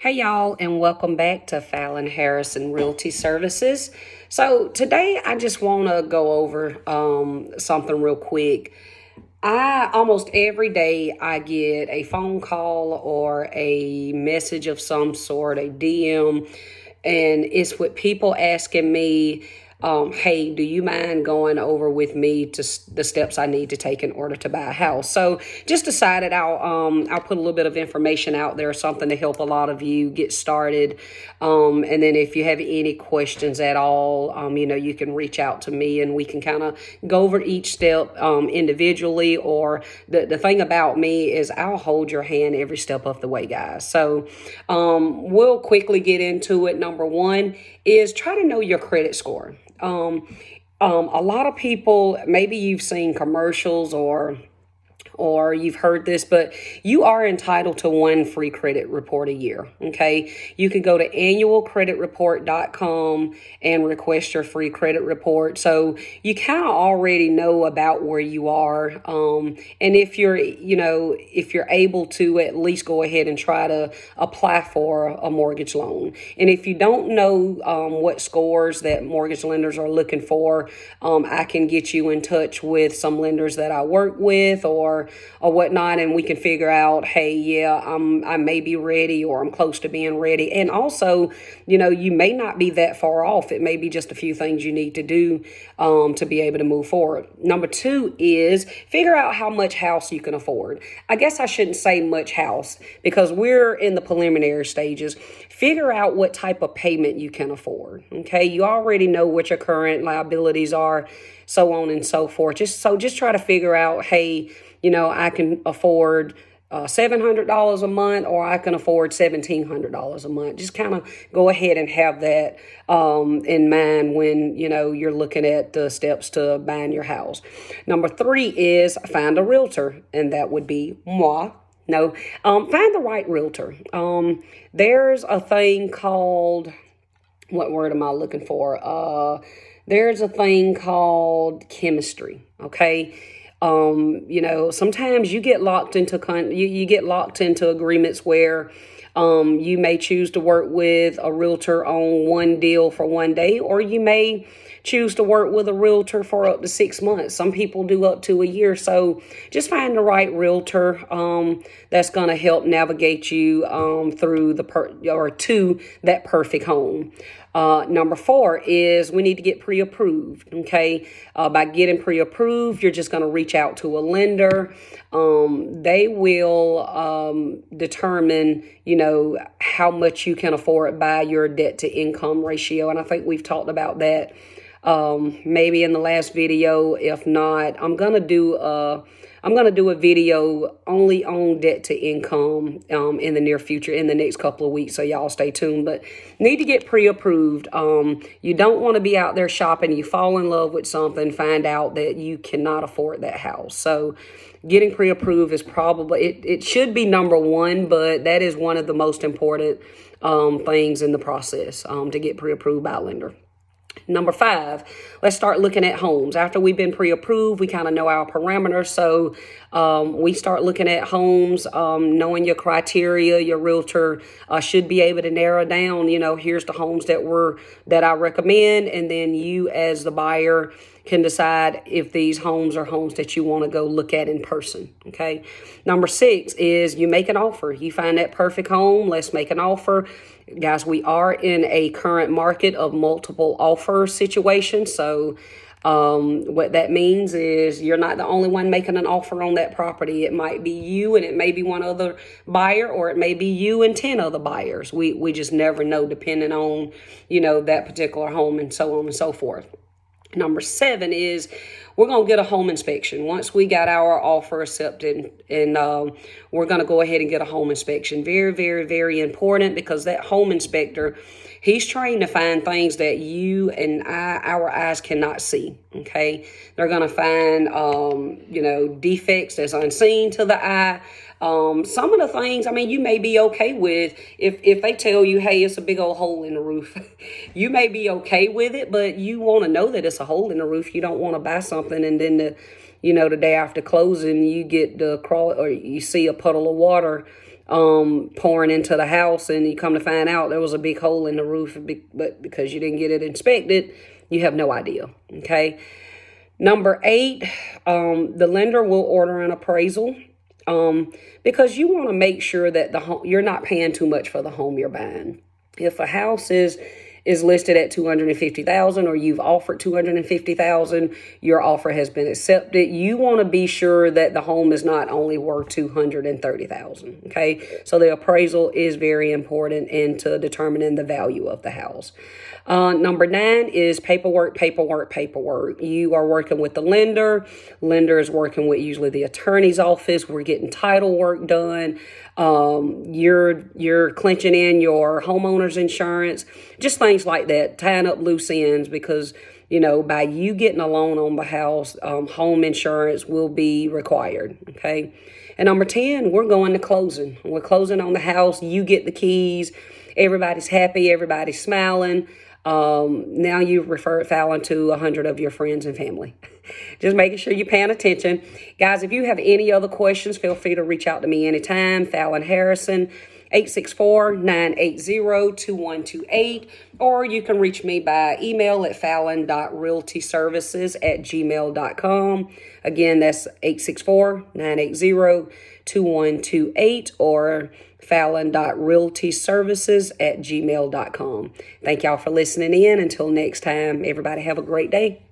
Hey y'all, and welcome back to Fallon Harrison Realty Services. So today I just want to go over something real quick. I almost every day I get a phone call or a message of some sort, a DM, and it's with people asking me, hey, do you mind going over with me to the steps I need to take in order to buy a house? So just decided I'll put a little bit of information out there, something to help a lot of you get started. And then if you have any questions at all, you can reach out to me and we can kind of go over each step individually. Or the thing about me is I'll hold your hand every step of the way, guys. So we'll quickly get into it. Number one is try to know your credit score. A lot of people, maybe you've seen commercials or you've heard this, but you are entitled to one free credit report a year. Okay. You can go to annualcreditreport.com and request your free credit report. So you kind of already know about where you are. And if you're able to at least go ahead and try to apply for a mortgage loan. And if you don't know, what scores that mortgage lenders are looking for, I can get you in touch with some lenders that I work with or whatnot, and we can figure out, hey, yeah, I may be ready or I'm close to being ready. And also, you may not be that far off. It may be just a few things you need to do to be able to move forward. Number two is figure out how much house you can afford. I guess I shouldn't say much house because we're in the preliminary stages. Figure out what type of payment you can afford. Okay, you already know what your current liabilities are, so on and so forth. Just try to figure out, hey, I can afford $700 a month, or I can afford $1,700 a month. Just kind of go ahead and have that in mind when you're looking at the steps to buying your house. Number three is find a realtor, and that would be moi. No, find the right realtor. There's a thing called, what word am I looking for? There's a thing called chemistry. Okay. Sometimes you get locked into you get locked into agreements where you may choose to work with a realtor on one deal for one day, or you may choose to work with a realtor for up to 6 months. Some people do up to a year. So just find the right realtor that's going to help navigate you through to that perfect home. Number four is we need to get pre-approved. Okay. By getting pre-approved, you're just going to reach out to a lender. They will determine, how much you can afford by your debt to income ratio. And I think we've talked about that maybe in the last video. If not, I'm going to do a video only on debt to income in the near future, in the next couple of weeks. So y'all stay tuned, but need to get pre-approved. You don't want to be out there shopping. You fall in love with something, find out that you cannot afford that house. So getting pre-approved is probably, it should be number one, but that is one of the most important things in the process to get pre-approved by a lender. Number five, let's start looking at homes. After we've been pre-approved, we kind of know our parameters. So we start looking at homes, knowing your criteria. Your realtor should be able to narrow down, here's the homes that I recommend. And then you as the buyer can decide if these homes are homes that you want to go look at in person. Okay. Number six is you make an offer. You find that perfect home. Let's make an offer. Guys, we are in a current market of multiple offer situations. So what that means is you're not the only one making an offer on that property. It might be you and it may be one other buyer, or it may be you and 10 other buyers. We just never know, depending on, that particular home and so on and so forth. Number seven is we're going to get a home inspection. Once we got our offer accepted, and we're going to go ahead and get a home inspection. Very, very, very important, because that home inspector, he's trained to find things that you and our eyes cannot see. Okay. They're going to find, defects that's unseen to the eye. Some of the things, you may be okay with if they tell you, hey, it's a big old hole in the roof. You may be okay with it, but you want to know that it's a hole in the roof. You don't want to buy something and then the day after closing, you get the crawl, or you see a puddle of water pouring into the house, and you come to find out there was a big hole in the roof, but because you didn't get it inspected, you have no idea. Okay. Number 8, the lender will order an appraisal, because you want to make sure that the home, you're not paying too much for the home you're buying. If a house is listed at 250,000, or you've offered 250,000, your offer has been accepted, you want to be sure that the home is not only worth 230,000. Okay, so the appraisal is very important into determining the value of the house. Number 9 is paperwork. You are working with the lender. Lender is working with usually the attorney's office. We're getting title work done. You're clinching in your homeowner's insurance, just things like that, tying up loose ends, because by you getting a loan on the house, home insurance will be required. Okay. And number 10, we're going to closing. We're closing on the house. You get the keys. Everybody's happy. Everybody's smiling. Now you've referred Fallon to 100 of your friends and family. Just making sure you're paying attention. Guys, if you have any other questions, feel free to reach out to me anytime. Fallon Harrison, 864-980-2128. Or you can reach me by email at fallon.realtyservices@gmail.com. Again, that's 864-980-2128 or fallon.realtyservices@gmail.com. Thank y'all for listening in. Until next time, everybody have a great day.